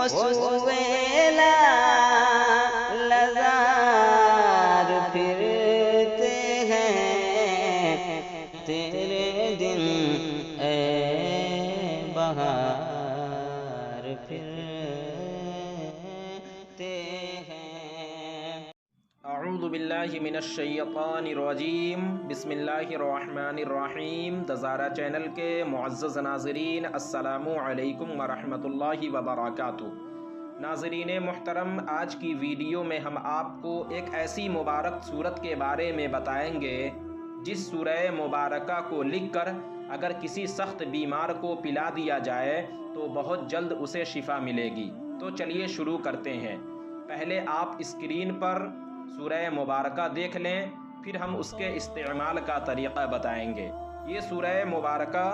وسویلا لزار پھرتے ہیں تیرے دن اے بہار پھرتے ہیں۔ اعوذ باللہ من الشیطان الرجیم، بسم اللہ الرحمن الرحیم۔ دزارہ چینل کے معزز ناظرین، السلام علیکم ورحمۃ اللہ وبرکاتہ۔ ناظرین محترم، آج کی ویڈیو میں ہم آپ کو ایک ایسی مبارک سورت کے بارے میں بتائیں گے جس سورہ مبارکہ کو لکھ کر اگر کسی سخت بیمار کو پلا دیا جائے تو بہت جلد اسے شفا ملے گی۔ تو چلیے شروع کرتے ہیں۔ پہلے آپ اسکرین پر سورہ مبارکہ دیکھ لیں، پھر ہم اس کے استعمال کا طریقہ بتائیں گے۔ یہ سورہ مبارکہ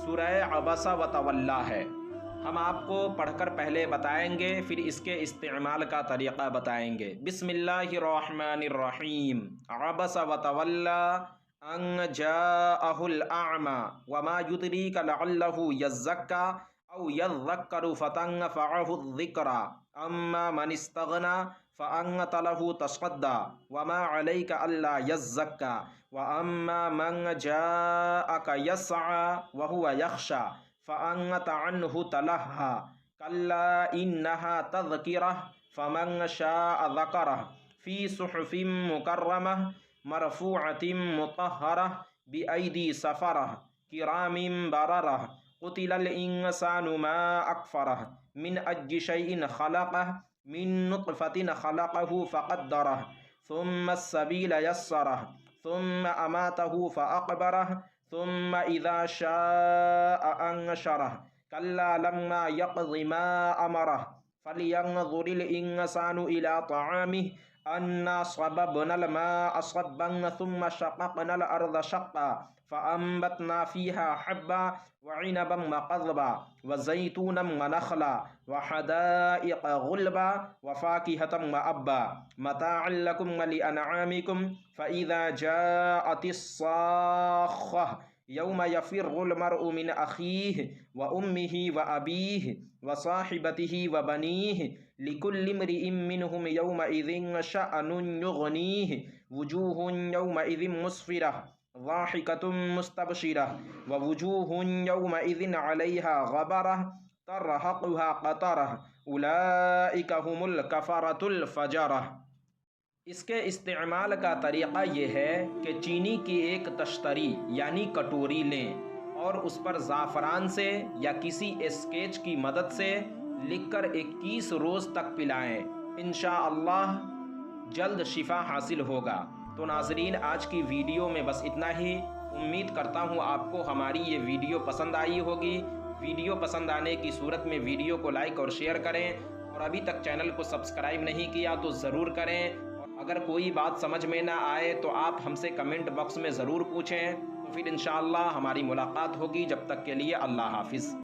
سورہ عبس و تولی ہے۔ ہم آپ کو پڑھ کر پہلے بتائیں گے، پھر اس کے استعمال کا طریقہ بتائیں گے۔ بسم اللہ الرحمن الرحیم۔ عبس و تولی ان جاءہ الاعمی وما یدریک لعلہ یزکی او یذکر فتنفعہ الذکری اما من استغنی فأنت له تصدی وما علیک الا یزکی واما من جاءک یسعی وهو یخشی فأنت عنہ تلہی کلا انہا تذکرہ فمن شاء ذکرہ فی صحف مکرمہ مرفوعۃ مطہرہ بأیدی سفرہ کرام بررہ قتل الانسان ما اکفرہ من ای شیء خلقہ من نطفۃ خلقہ فقدرہ ثم السبیل یسرہ ثم اماتہ فاقبرہ ثم اذا شاء انشرہ کلا لما یقض ما امرہ فلینظر الانسان الى طعامہ انا صببنا الماء صبا ثم شققنا الارض شقا فانبتنا فيها حبا وعنبا وقضبا وزيتونا ونخلا وحدائق غلبا وفاكهة وأبا متاعا لكم ولأنعامكم فإذا جاءت الصاخة يوم يفر المرء من أخيه وأمه وأبيه وصاحبته وبنيه لكل امرئ منهم يومئذ شأن يغنيه وجوه يومئذ مسفرة ضاحكة مستبشرة ووجوه يومئذ عليها غبرة ترهقها قترة أولئك هم الكفرة الفجرة۔ اس کے استعمال کا طریقہ یہ ہے کہ چینی کی ایک تشتری یعنی کٹوری لیں اور اس پر زعفران سے یا کسی اسکیچ کی مدد سے لکھ کر 21 روز تک پلائیں، انشاءاللہ جلد شفا حاصل ہوگا۔ تو ناظرین، آج کی ویڈیو میں بس اتنا ہی۔ امید کرتا ہوں آپ کو ہماری یہ ویڈیو پسند آئی ہوگی۔ ویڈیو پسند آنے کی صورت میں ویڈیو کو لائک اور شیئر کریں، اور ابھی تک چینل کو سبسکرائب نہیں کیا تو ضرور کریں۔ اور اگر کوئی بات سمجھ میں نہ آئے تو آپ ہم سے کمنٹ باکس میں ضرور پوچھیں، تو پھر انشاءاللہ ہماری ملاقات ہوگی۔ جب تک کے لیے اللہ حافظ۔